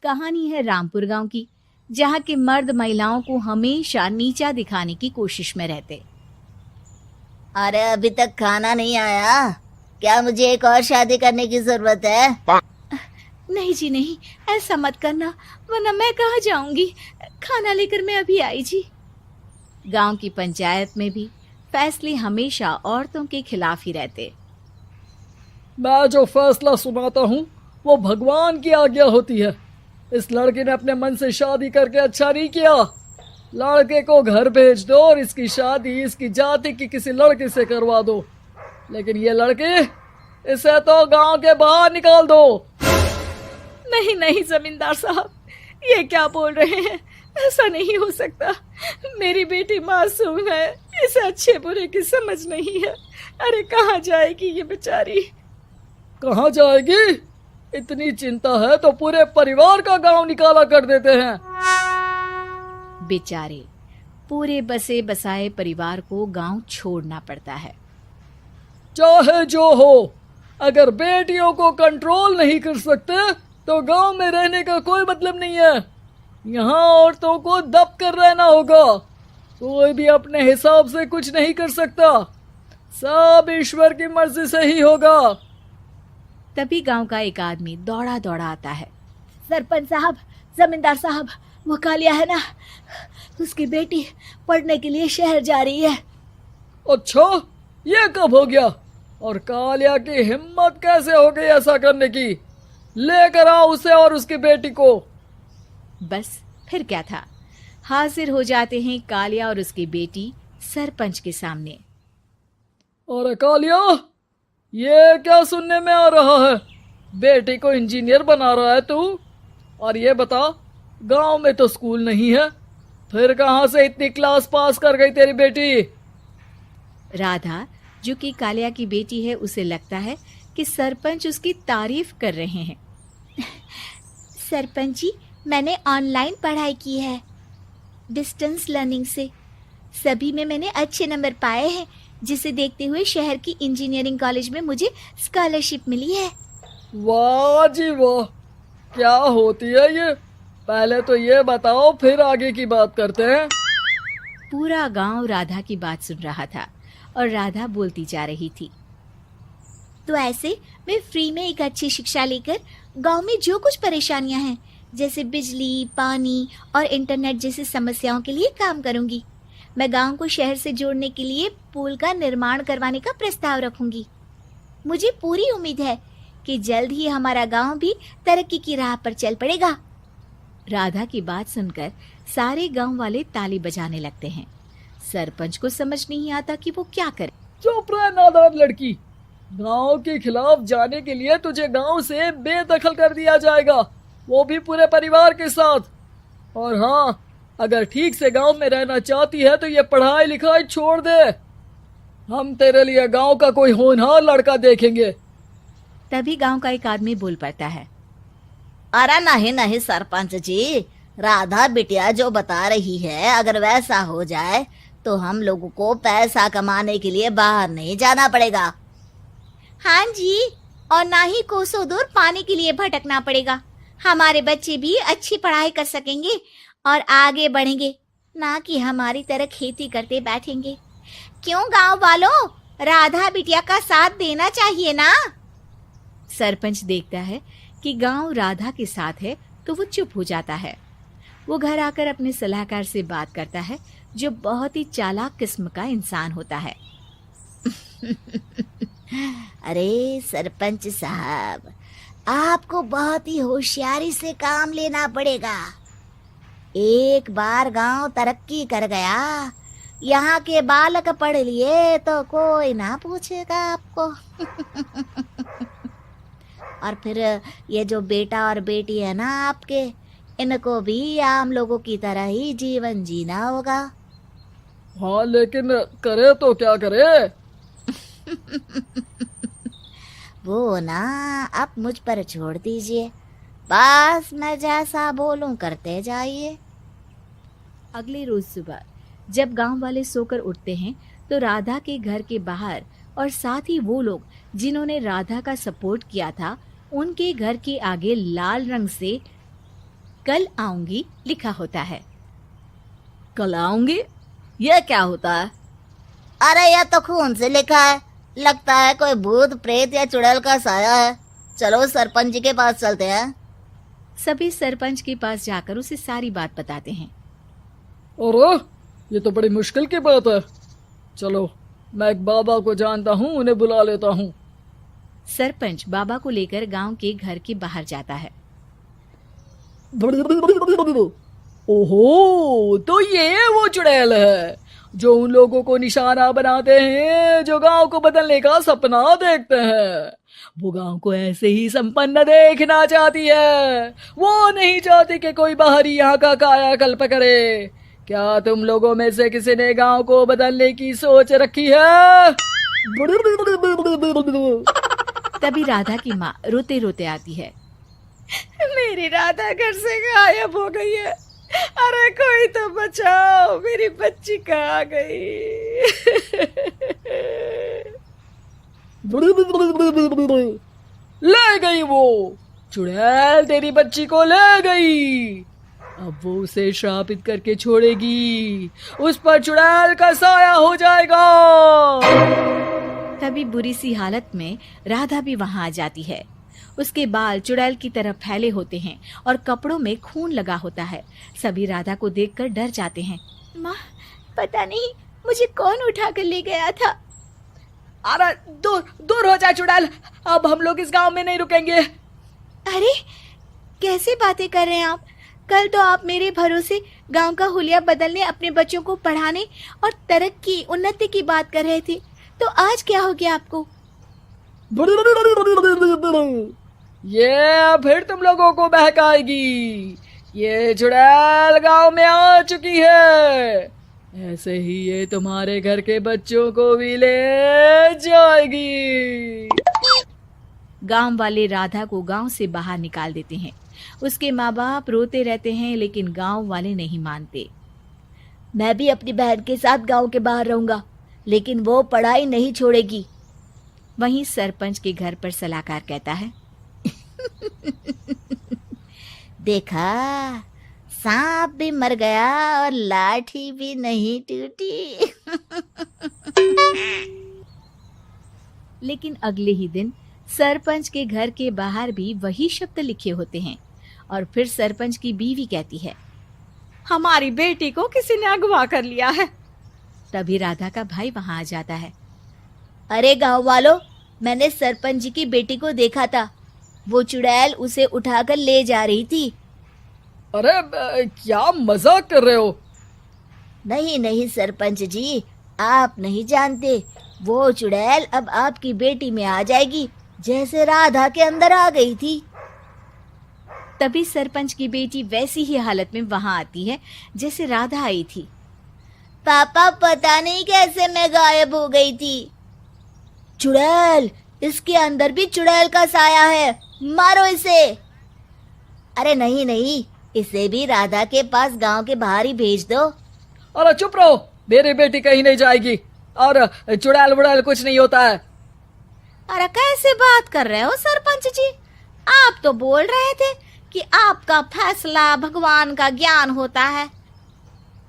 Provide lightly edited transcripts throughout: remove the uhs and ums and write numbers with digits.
कहानी है रामपुर गांव की, जहां के मर्द महिलाओं को हमेशा नीचा दिखाने की कोशिश में रहते। अरे अभी तक खाना नहीं आया, क्या मुझे एक और शादी करने की जरूरत है? नहीं जी नहीं, ऐसा मत करना, वरना मैं कहाँ जाऊंगी। खाना लेकर मैं अभी आई जी। गांव की पंचायत में भी फैसले हमेशा औरतों के खिलाफ ही रहते। मैं जो फैसला सुनाता हूँ वो भगवान की आज्ञा होती है। इस लड़के ने अपने मन से शादी करके अच्छा नहीं किया। लड़के को घर भेज दो और इसकी शादी इसकी जाति की किसी लड़के से करवा दो, लेकिन ये लड़के, इसे तो गांव के बाहर निकाल दो। नहीं नहीं जमींदार साहब, ये क्या बोल रहे हैं? ऐसा नहीं हो सकता। मेरी बेटी मासूम है, इसे अच्छे बुरे की समझ नहीं है। अरे कहाँ जाएगी ये बेचारी? कहाँ जाएगी? इतनी चिंता है तो पूरे परिवार का गांव निकाला कर देते हैं। बेचारे पूरे बसे बसाए परिवार को गांव छोड़ना पड़ता है। चाहे जो हो, अगर बेटियों को कंट्रोल नहीं कर सकते तो गांव में रहने का कोई मतलब नहीं है। यहाँ औरतों को दब कर रहना होगा। कोई भी अपने हिसाब से कुछ नहीं कर सकता, सब ईश्वर की मर्जी से ही होगा। तभी गांव का एक आदमी दौड़ा दौड़ा आता है। सरपंच साहब, जमींदार साहब, वो कालिया है ना, उसकी बेटी पढ़ने के लिए शहर जा रही है। अच्छा, ये कब हो गया? और कालिया की हिम्मत कैसे हो गई ऐसा करने की? लेकर आओ उसे और उसकी बेटी को। बस फिर क्या था, हाजिर हो जाते हैं कालिया और उसकी बेटी सरपंच के सामने। अरे कालिया, ये क्या सुनने में आ रहा है? बेटी को इंजीनियर बना रहा है तू? और ये बता, गांव में तो स्कूल नहीं है, फिर कहां से इतनी क्लास पास कर गई तेरी बेटी? राधा, जो कि कालिया की बेटी है, उसे लगता है कि सरपंच उसकी तारीफ कर रहे हैं। सरपंच जी, मैंने ऑनलाइन पढ़ाई की है, डिस्टेंस लर्निंग से। सभी में मैंने अच्छे नंबर पाए हैं, जिसे देखते हुए शहर की इंजीनियरिंग कॉलेज में मुझे स्कॉलरशिप मिली है। वाह जी वाह, क्या होती है ये? पहले तो ये बताओ, फिर आगे की बात करते हैं। पूरा गांव राधा की बात सुन रहा था और राधा बोलती जा रही थी। तो ऐसे मैं फ्री में एक अच्छी शिक्षा लेकर गांव में जो कुछ परेशानियां हैं, जैसे बिजली, पानी और इंटरनेट जैसी समस्याओं के लिए काम करूंगी। मैं गांव को शहर से जोड़ने के लिए पुल का निर्माण करवाने का प्रस्ताव रखूंगी। मुझे पूरी उम्मीद है कि जल्द ही हमारा गांव भी तरक्की की राह पर चल पड़ेगा। राधा की बात सुनकर सारे गांव वाले ताली बजाने लगते हैं। सरपंच को समझ नहीं आता कि वो क्या करे। चुप रह नादान लड़की, गांव के खिलाफ जाने के लिए तुझे गांव से बेदखल कर दिया जाएगा, वो भी पूरे परिवार के साथ। और हाँ, अगर ठीक से गांव में रहना चाहती है तो ये पढ़ाई लिखाई छोड़ दे। हम तेरे लिए गांव का कोई होनहार लड़का देखेंगे। तभी गांव का एक आदमी बोल पड़ता है। अरे नहीं नहीं सरपंच जी, राधा बिटिया जो बता रही है, अगर वैसा हो जाए तो हम लोगों को पैसा कमाने के लिए बाहर नहीं जाना पड़ेगा। हाँ जी, और ना ही कोसों दूर पानी के लिए भटकना पड़ेगा। हमारे बच्चे भी अच्छी पढ़ाई कर सकेंगे और आगे बढ़ेंगे, ना कि हमारी तरह खेती करते बैठेंगे। क्यों गांव वालों, राधा बिटिया का साथ देना चाहिए ना। सरपंच देखता है कि गांव राधा के साथ है तो वो चुप हो जाता है। वो घर आकर अपने सलाहकार से बात करता है, जो बहुत ही चालाक किस्म का इंसान होता है। अरे सरपंच साहब, आपको बहुत ही होशियारी से काम लेना पड़ेगा। एक बार गांव तरक्की कर गया, यहाँ के बालक पढ़ लिए तो कोई ना पूछेगा आपको। और फिर ये जो बेटा और बेटी है ना आपके, इनको भी आम लोगों की तरह ही जीवन जीना होगा। हाँ, लेकिन करे तो क्या करे? वो ना आप मुझ पर छोड़ दीजिए, बस मैं जैसा बोलूं करते जाइए। अगले रोज सुबह जब गांव वाले सोकर उठते हैं तो राधा के घर के बाहर और साथ ही वो लोग जिन्होंने राधा का सपोर्ट किया था, उनके घर के आगे लाल रंग से कल आऊंगी लिखा होता है। कल आऊंगी, यह क्या होता है? अरे यह तो खून से लिखा है, लगता है कोई भूत प्रेत या चुड़ैल का साया है। चलो सरपंच जी के पास चलते हैं। सभी सरपंच के पास जाकर उसे सारी बात बताते हैं। अरे ये तो बड़ी मुश्किल की बात है। चलो मैं एक बाबा को जानता हूँ, उन्हें बुला लेता हूँ। सरपंच बाबा को लेकर गांव के घर के बाहर जाता है। ओहो, तो ये वो चुड़ैल है जो उन लोगों को निशाना बनाते हैं जो गांव को बदलने का सपना देखते हैं। वो गांव को ऐसे ही संपन्न देखना चाहती है। वो नहीं चाहती कि कोई बाहरी यहाँ का कायाकल्प करे। क्या तुम लोगों में से किसी ने गांव को बदलने की सोच रखी है? तभी राधा की माँ रोते रोते आती है। मेरी राधा घर से गायब हो गई है। अरे कोई तो बचाओ, मेरी बच्ची कहाँ गई? ले गई वो चुड़ैल, तेरी बच्ची को ले गई। अब वो उसे श्रापित करके छोड़ेगी, उस पर चुड़ैल का साया हो जाएगा। तभी बुरी सी हालत में राधा भी वहां आ जाती है। उसके बाल चुड़ैल की तरह फैले होते हैं और कपड़ों में खून लगा होता है। सभी राधा को देखकर डर जाते हैं। माँ, पता नहीं मुझे कौन उठा कर ले गया था। अरे दूर दूर हो जा चुड़ैल, अब हम लोग इस गांव में नहीं रुकेंगे। अरे कैसे बातें कर रहे हैं आप? कल तो आप मेरे भरोसे गांव का हुलिया बदलने, अपने बच्चों को पढ़ाने और तरक्की उन्नति की बात कर रहे थे, तो आज क्या हो गया आपको? ये फिर तुम लोगों को बहकाएगी। ये चुड़ैल गांव में आ चुकी है, ऐसे ही ये तुम्हारे घर के बच्चों को भी ले जाएगी। गांव वाले राधा को गांव से बाहर निकाल देते हैं। उसके माँ बाप रोते रहते हैं, लेकिन गांव वाले नहीं मानते। मैं भी अपनी बहन के साथ गांव के बाहर रहूंगा, लेकिन वो पढ़ाई नहीं छोड़ेगी। वहीं सरपंच के घर पर सलाहकार कहता है। देखा, सांप भी मर गया और लाठी भी नहीं टूटी। लेकिन अगले ही दिन सरपंच के घर के बाहर भी वही शब्द लिखे होते हैं। और फिर सरपंच की बीवी कहती है, हमारी बेटी को किसी ने अगवा कर लिया है। तभी राधा का भाई वहां आ जाता है। अरे गांव वालों, मैंने सरपंच जी की बेटी को देखा था। वो चुड़ैल उसे उठाकर ले जा रही थी। अरे क्या मजाक कर रहे हो? नहीं नहीं सरपंच जी, आप नहीं जानते। वो चुड़ैल अब आपकी बेटी में आ जाएगी, जैसे राधा के अंदर आ गई थी। तभी सरपंच की बेटी वैसी ही हालत में वहां आती है जैसे राधा आई थी। पापा, पता नहीं कैसे मैं गायब हो गई थी। चुड़ैल, इसके अंदर भी चुड़ैल का साया है, मारो इसे। अरे नहीं नहीं, इसे भी राधा के पास गांव के बाहर ही भेज दो। अरे चुप रहो, मेरी बेटी कहीं नहीं जाएगी और चुड़ैल बुड़ैल कुछ नहीं होता है। अरे कैसे बात कर रहे हो सरपंच जी? आप तो बोल रहे थे कि आपका फैसला भगवान का ज्ञान होता है,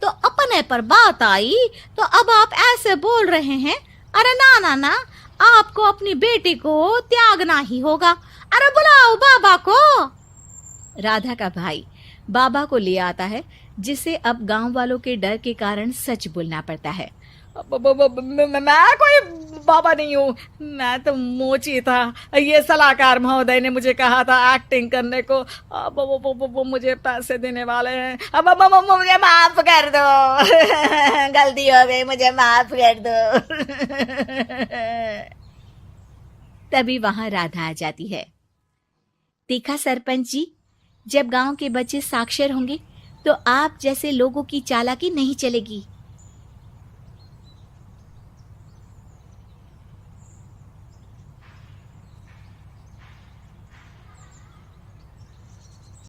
तो अपने पर बात आई तो अब आप ऐसे बोल रहे हैं। अरे ना ना ना, आपको अपनी बेटी को त्यागना ही होगा। अरे बुलाओ बाबा को। राधा का भाई बाबा को ले आता है, जिसे अब गांव वालों के डर के कारण सच बोलना पड़ता है। मैं कोई बाबा नहीं हूँ, मैं तो मोची था। ये सलाहकार महोदय ने मुझे कहा था एक्टिंग करने को। अब वो मुझे पैसे देने वाले हैं। अब मुझे माफ कर दो। गलती हो गई, मुझे माफ कर दो। तभी वहां राधा आ जाती है। देखा सरपंच जी, जब गांव के बच्चे साक्षर होंगे तो आप जैसे लोगों की चालाकी नहीं चलेगी।